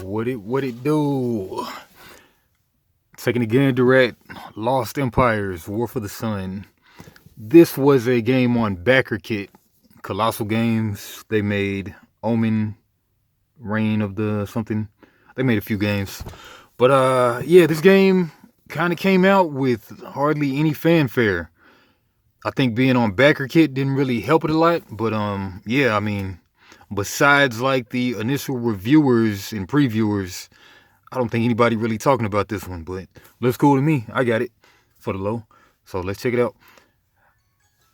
What it do? Taking a gander at Lost Empires, War for the Sun. This was a game on Backer Kit. Colossal Games. They made Omen, Reign of the something. They made a few games. But yeah, this game kind of came out with hardly any fanfare. I think being on Backer Kit didn't really help it a lot, but yeah, I mean, besides like the initial reviewers and previewers, I don't think anybody really talking about this one, but looks cool to me. I got it for the low. So let's check it out.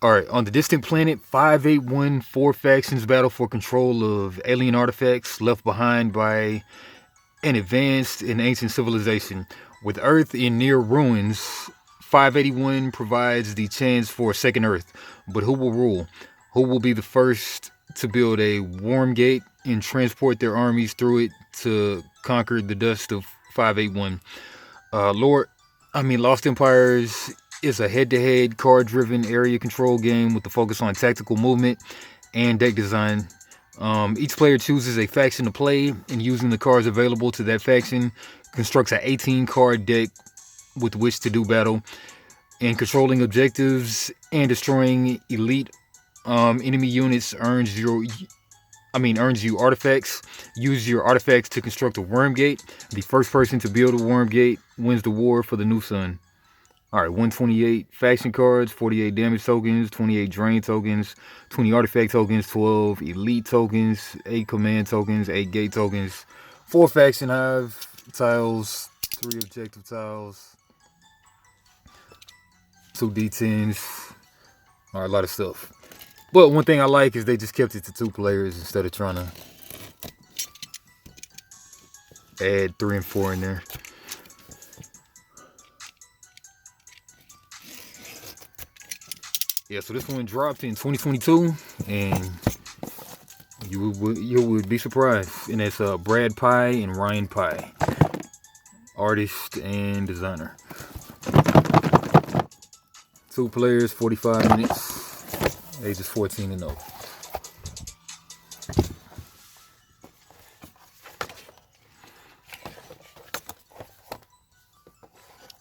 Alright, on the distant planet 581, four factions battle for control of alien artifacts left behind by an advanced and ancient civilization. With Earth in near ruins, 581 provides the chance for a second Earth. But who will rule? Who will be the first to build a warm gate and transport their armies through it to conquer the dust of 581? Lost Empires is a head-to-head, card-driven area control game with the focus on tactical movement and deck design. Each player chooses a faction to play, and using the cards available to that faction, constructs an 18-card deck with which to do battle. And controlling objectives and destroying elite enemy units earns you artifacts. Use your artifacts to construct a worm gate. The first person to build a worm gate wins the war for the new sun. Alright, 128 faction cards, 48 damage tokens, 28 drain tokens, 20 artifact tokens, 12 elite tokens, 8 command tokens, 8 gate tokens, 4 faction hive tiles, 3 objective tiles, 2 D10s. Alright, a lot of stuff. But one thing I like is they just kept it to 2 players instead of trying to add 3 and 4 in there. Yeah, so this one dropped in 2022, and you would be surprised. And it's Brad Pye and Ryan Pye, artist and designer. 2 players, 45 minutes, ages 14 and up.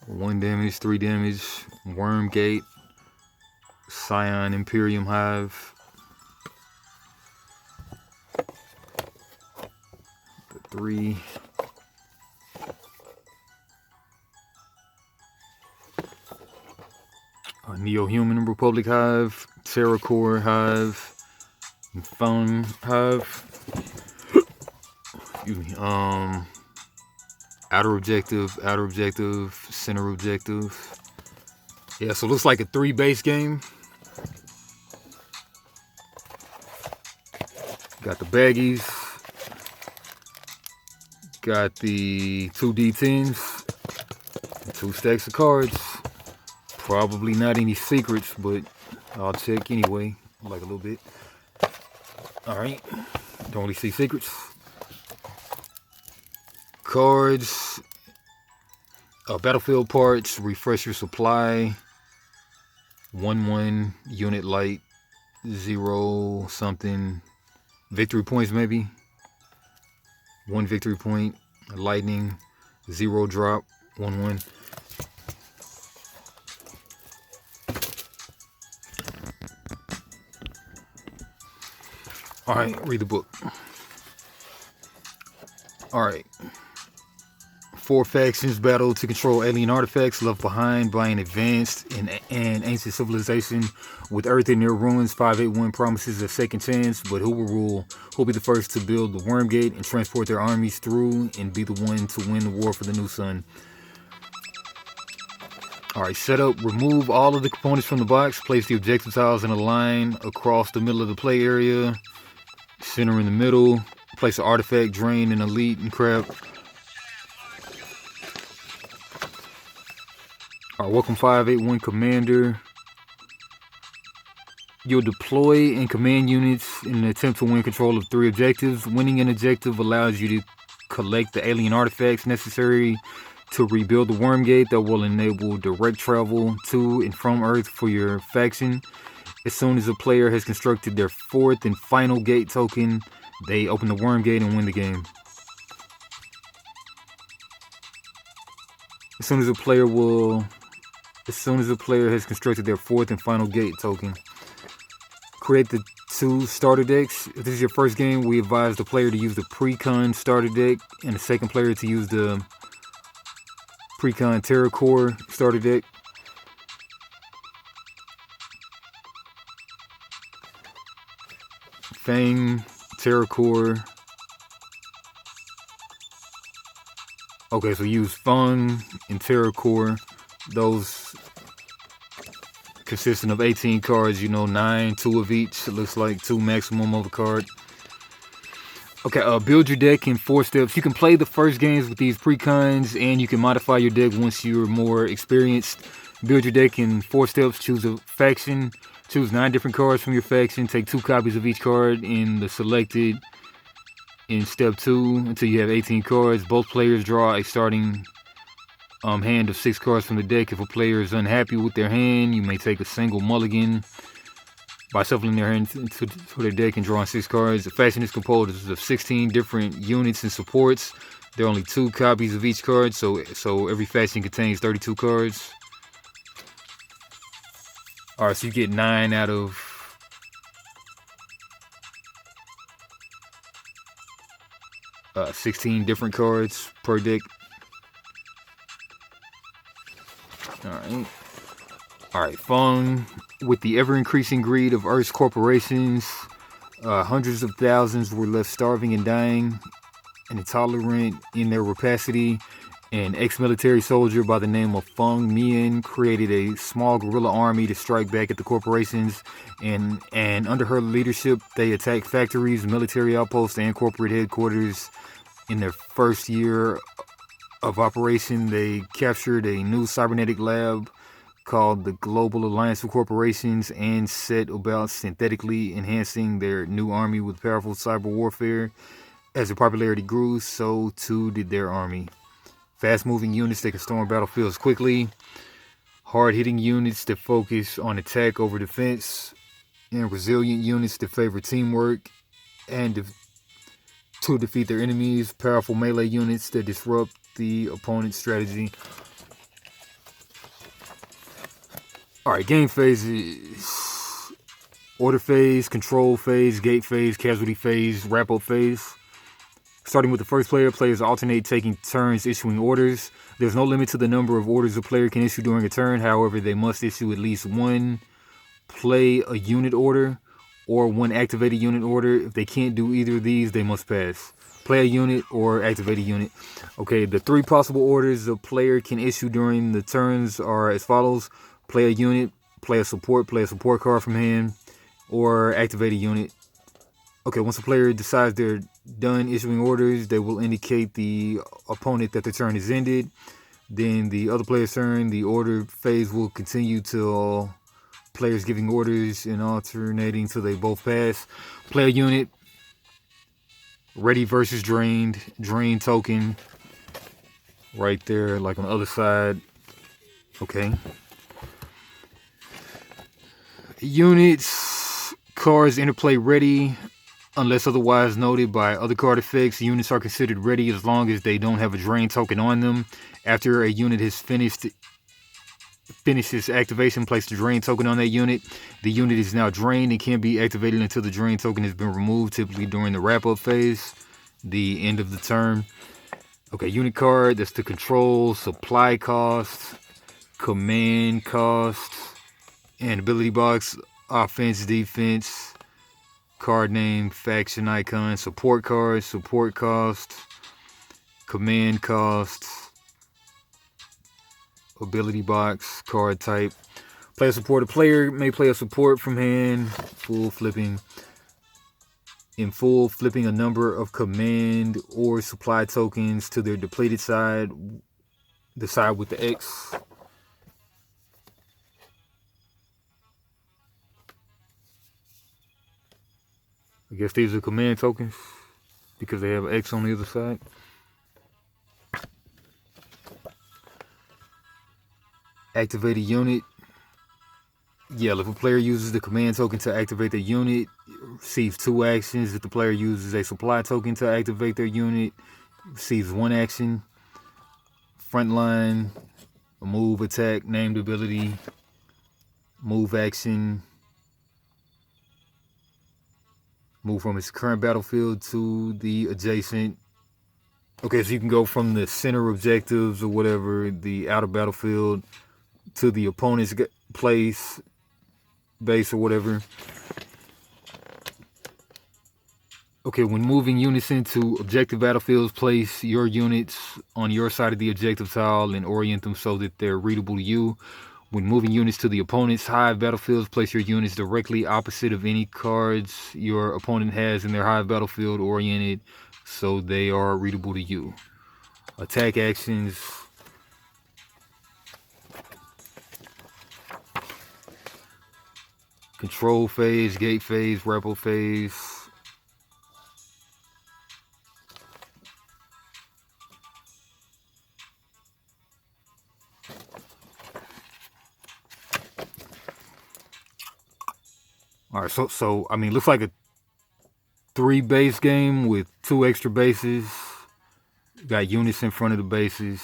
One damage, 3 damage, Worm Gate, Scion Imperium Hive, the 3, Neo-Human Republic Hive, Terracore Hive, Phone Hive, excuse me, outer objective, center objective. Yeah, so it looks like a 3 base game. Got the baggies. Got the 2 D10s. 2 stacks of cards. Probably not any secrets, but I'll check anyway. Like a little bit. Alright. Don't really see secrets. Cards. Battlefield parts. Refresh your supply. 1-1 unit light. 0 something. Victory points maybe. 1 victory point. Lightning. 0 drop. 1-1. Alright, read the book. Alright. 4 factions battle to control alien artifacts left behind by an advanced and ancient civilization. With Earth in their ruins, 581 promises a second chance, but who will rule? Who will be the first to build the Worm Gate and transport their armies through and be the one to win the war for the new sun? Alright, setup. Remove all of the components from the box. Place the objective tiles in a line across the middle of the play area. Center in the middle. Place an artifact, drain, and elite and crap. Alright, welcome 581 Commander. You'll deploy and command units in an attempt to win control of 3 objectives. Winning an objective allows you to collect the alien artifacts necessary to rebuild the Worm Gate that will enable direct travel to and from Earth for your faction. As soon as a player has constructed their 4th and final gate token, they open the Worm Gate and win the game. As soon as a player has constructed their fourth and final gate token, create the 2 starter decks. If this is your first game, we advise the player to use the Precon starter deck and the second player to use the Precon Terra Core starter deck. Fang, Terra Core. Okay, so use Fung and Terra Core. Those consisting of 18 cards, 9, 2 of each. It looks like 2 maximum of a card. Okay, build your deck in 4 steps. You can play the first games with these precons, and you can modify your deck once you're more experienced. Build your deck in 4 steps. Choose a faction. Choose 9 different cards from your faction. Take 2 copies of each card in the selected in step 2 until you have 18 cards. Both players draw a starting hand of 6 cards from the deck. If a player is unhappy with their hand, you may take a single mulligan by shuffling their hand to their deck and drawing 6 cards. The faction is composed of 16 different units and supports. There are only 2 copies of each card, so every faction contains 32 cards. Alright, so you get 9 out of 16 different cards per deck. Alright, Fung. With the ever-increasing greed of Earth's corporations, hundreds of thousands were left starving and dying and intolerant in their rapacity. An ex-military soldier by the name of Fung Mian created a small guerrilla army to strike back at the corporations, and under her leadership, they attacked factories, military outposts, and corporate headquarters. In their first year of operation, they captured a new cybernetic lab called the Global Alliance of Corporations and set about synthetically enhancing their new army with powerful cyber warfare. As their popularity grew, so too did their army. Fast-moving units that can storm battlefields quickly, hard-hitting units that focus on attack over defense, and resilient units that favor teamwork and to defeat their enemies, powerful melee units that disrupt the opponent's strategy. Alright, game phases: order phase, control phase, gate phase, casualty phase, wrap-up phase. Starting with the first player, players alternate taking turns issuing orders. There's no limit to the number of orders a player can issue during a turn. However, they must issue at least 1 play a unit order or 1 activate a unit order. If they can't do either of these, they must pass. Play a unit or activate a unit. Okay, the 3 possible orders a player can issue during the turns are as follows: play a unit, play a support card from hand, or activate a unit. Okay, once a player decides they're done issuing orders, they will indicate the opponent that the turn is ended. Then the other player's turn, the order phase will continue till players giving orders and alternating till they both pass. Play a unit, ready versus drained, drain token, right there, like on the other side. Okay. Units, cards interplay ready. Unless otherwise noted by other card effects, units are considered ready as long as they don't have a drain token on them. After a unit has finishes activation, place the drain token on that unit. The unit is now drained and can't be activated until the drain token has been removed, typically during the wrap-up phase, the end of the turn. Okay, unit card, that's the control, supply cost, command cost, and ability box, offense, defense, card name, faction icon, support cards, support cost, command cost, ability box, card type. Play a support. A player may play a support from hand, flipping a number of command or supply tokens to their depleted side, the side with the X. I guess these are command tokens because they have an X on the other side. Activate a unit. Yeah, if a player uses the command token to activate the unit, receives 2 actions. If the player uses a supply token to activate their unit, receives 1 action. Frontline. a move, attack, named ability, move action, move from its current battlefield to the adjacent. Okay, so you can go from the center objectives or whatever, the outer battlefield, to the opponent's place, base or whatever. Okay, when moving units into objective battlefields, place your units on your side of the objective tile and orient them so that they're readable to you. When moving units to the opponent's hive battlefields, place your units directly opposite of any cards your opponent has in their hive battlefield, oriented so they are readable to you. Attack actions. Control phase, gate phase, rebel phase. All right, so I mean, looks like a 3 base game with 2 extra bases. Got units in front of the bases.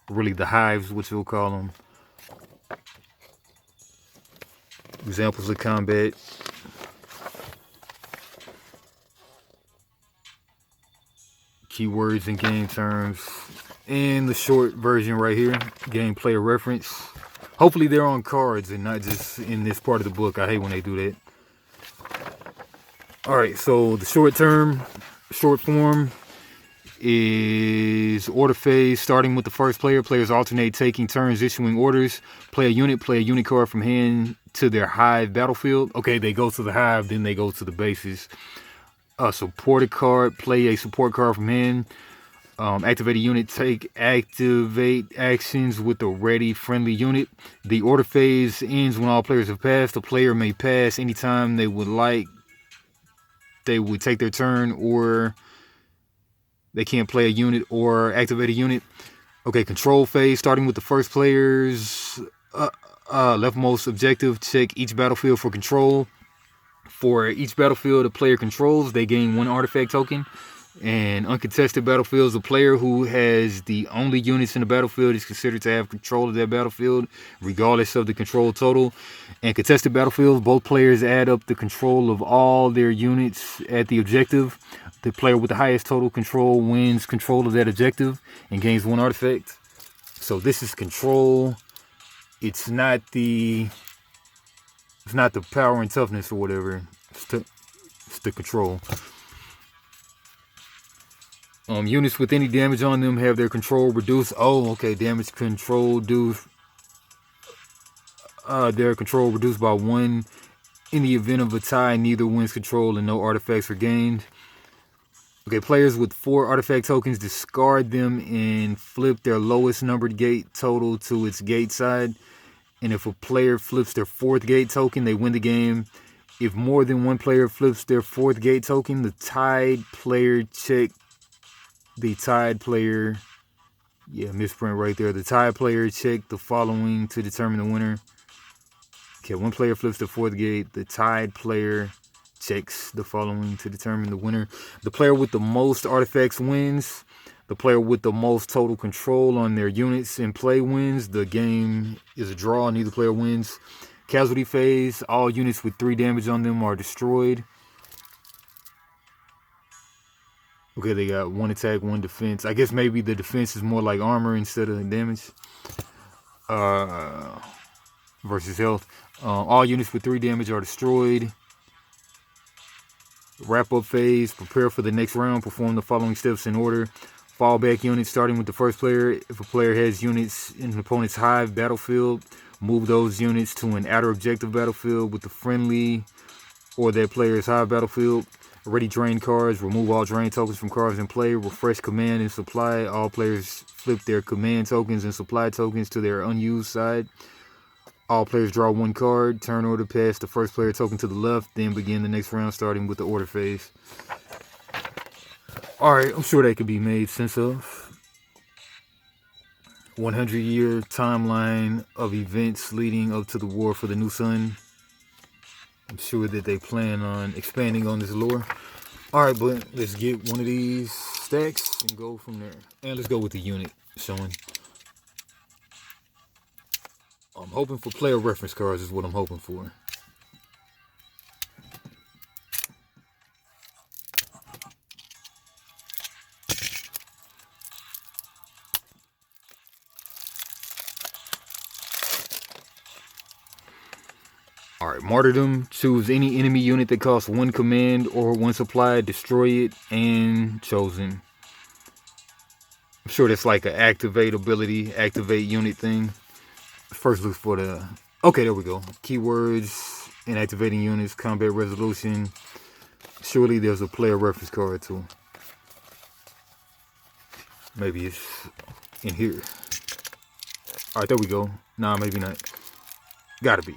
Really, the hives, which we'll call them. Examples of combat. Keywords and game terms. And the short version right here, game player reference. Hopefully they're on cards and not just in this part of the book. I hate when they do that. Alright, so the short form is order phase. Starting with the first player, players alternate taking turns issuing orders. Play a unit card from hand to their hive battlefield. Okay, they go to the hive, then they go to the bases. Support a card, play a support card from hand. Activate a unit, activate actions with a ready friendly unit. The order phase ends when all players have passed. The player may pass anytime they would like. They would take their turn, or they can't play a unit or activate a unit. Okay, control phase. Starting with the first player's leftmost objective, check each battlefield for control. For each battlefield a player controls, they gain 1 artifact token. And uncontested battlefields, a player who has the only units in the battlefield is considered to have control of that battlefield, regardless of the control total. And contested battlefields, both players add up the control of all their units at the objective. The player with the highest total control wins control of that objective and gains 1 artifact. So this is control. It's not the power and toughness or whatever. It's the control. Units with any damage on them have their control reduced. Oh, okay. Damage control their control reduced by 1. In the event of a tie, neither wins control and no artifacts are gained. Okay, players with 4 artifact tokens discard them and flip their lowest numbered gate total to its gate side. And if a player flips their 4th gate token, they win the game. If more than one player flips their 4th gate token, the tied player check. The tied player, misprint right there. The tied player check the following to determine the winner. Okay, one player flips the 4th gate. The tied player checks the following to determine the winner. The player with the most artifacts wins. The player with the most total control on their units in play wins. The game is a draw. Neither player wins. Casualty phase. All units with 3 damage on them are destroyed. Okay, they got 1 attack, 1 defense. I guess maybe the defense is more like armor instead of damage. Versus health. All units with 3 damage are destroyed. Wrap-up phase. Prepare for the next round. Perform the following steps in order. Fallback units, starting with the first player. If a player has units in an opponent's hive battlefield, move those units to an outer objective battlefield with the friendly or that player's hive battlefield. Ready drain cards. Remove all drain tokens from cards in play. Refresh command and supply. All players flip their command tokens and supply tokens to their unused side. All players draw 1 card. Turn order, pass the first player token to the left. Then begin the next round starting with the order phase. Alright, I'm sure that could be made sense of. 100-year timeline of events leading up to the War for the New Sun. I'm sure that they plan on expanding on this lore. Alright, but let's get one of these stacks and go from there. And let's go with the unit. showing. I'm hoping for player reference cards is what I'm hoping for. Alright, Martyrdom. Choose any enemy unit that costs 1 command or 1 supply, destroy it, and chosen. I'm sure that's like an activate ability, activate unit thing. First look for the... Okay, there we go. Keywords, inactivating units, combat resolution. Surely there's a player reference card too. Maybe it's in here. Alright, there we go. Nah, maybe not. Gotta be.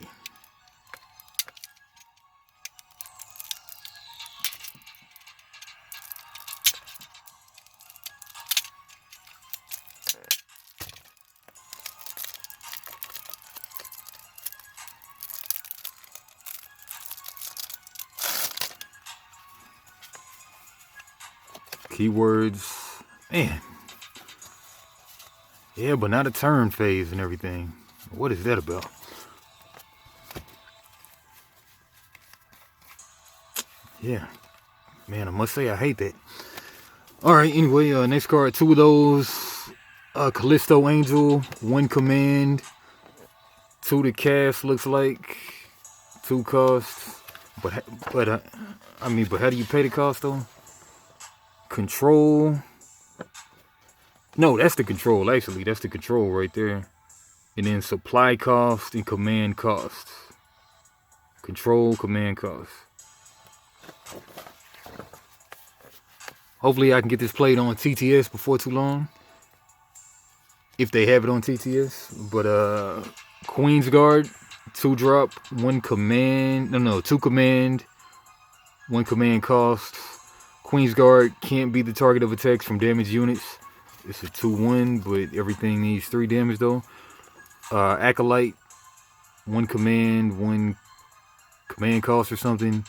Keywords, man. Yeah, but not a turn phase and everything. What is that about? Yeah, man, I must say I hate that. All right, anyway, next card, 2 of those. Callisto Angel, 1 command, 2 to cast. Looks like 2 costs, but how do you pay the cost though? Control. No, that's the control, actually. That's the control right there. And then supply cost and command cost. Control, command cost. Hopefully I can get this played on TTS before too long. If they have it on TTS. But Queen's Guard, 2 drop, 1 command. No, 2 command, 1 command cost. Queen's Guard can't be the target of attacks from damaged units. It's a 2/1, but everything needs 3 damage though. Acolyte, 1 command, 1 command cost or something.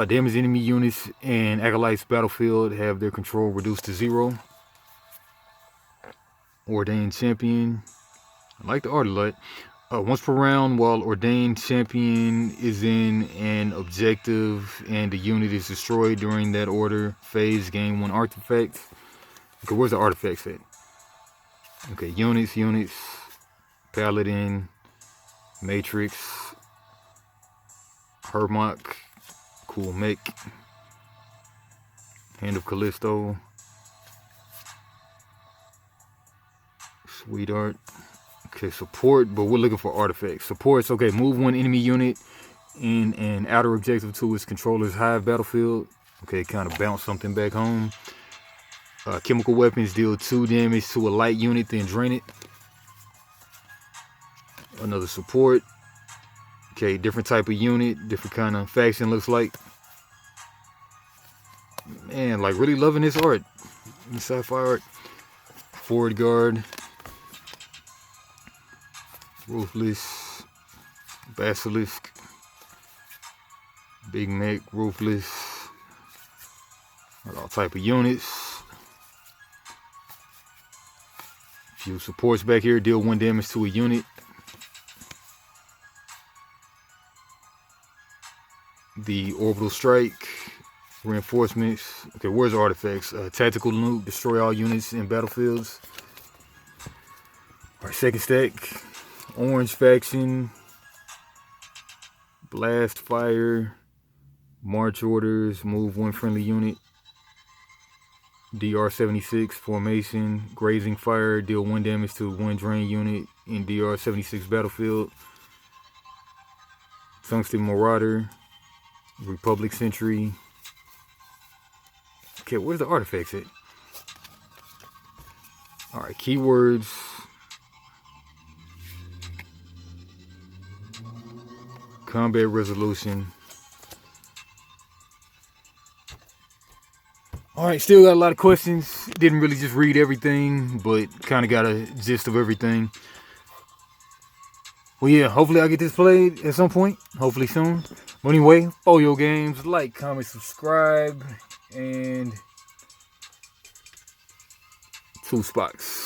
Damaged enemy units and Acolyte's battlefield have their control reduced to 0. Ordained Champion. I like the art a lot. Once per round, while Ordained Champion is in an objective and the unit is destroyed during that order phase, gain 1 artifact. Okay, where's the artifacts at? Okay, units, Paladin, Matrix, Hermok, cool mech, Hand of Callisto, Sweetheart. Okay, support, but we're looking for artifacts. Supports, okay, move 1 enemy unit in an outer objective to its controller's hive battlefield. Okay, kind of bounce something back home. Chemical weapons deal 2 damage to a light unit, then drain it. Another support. Okay, different type of unit, different kind of faction looks like. Man, like really loving this art. This sci-fi art. Forward guard. Ruthless, Basilisk, Big Mech, Ruthless, all type of units. Few supports back here, deal 1 damage to a unit. The Orbital Strike, reinforcements. Okay, where's the artifacts? Tactical Nuke, destroy all units in battlefields. All right, second stack. Orange faction, blast fire, march orders, move 1 friendly unit, DR-76 formation, grazing fire, deal 1 damage to 1 drain unit in DR-76 battlefield, tungsten marauder, Republic sentry. Okay, where's the artifacts at? All right, keywords. Combat resolution. All right, still got a lot of questions. Didn't really just read everything, but kind of got a gist of everything. Well, yeah, hopefully I get this played at some point. Hopefully soon. But anyway, Folio Games, like, comment, subscribe, and 2 spots.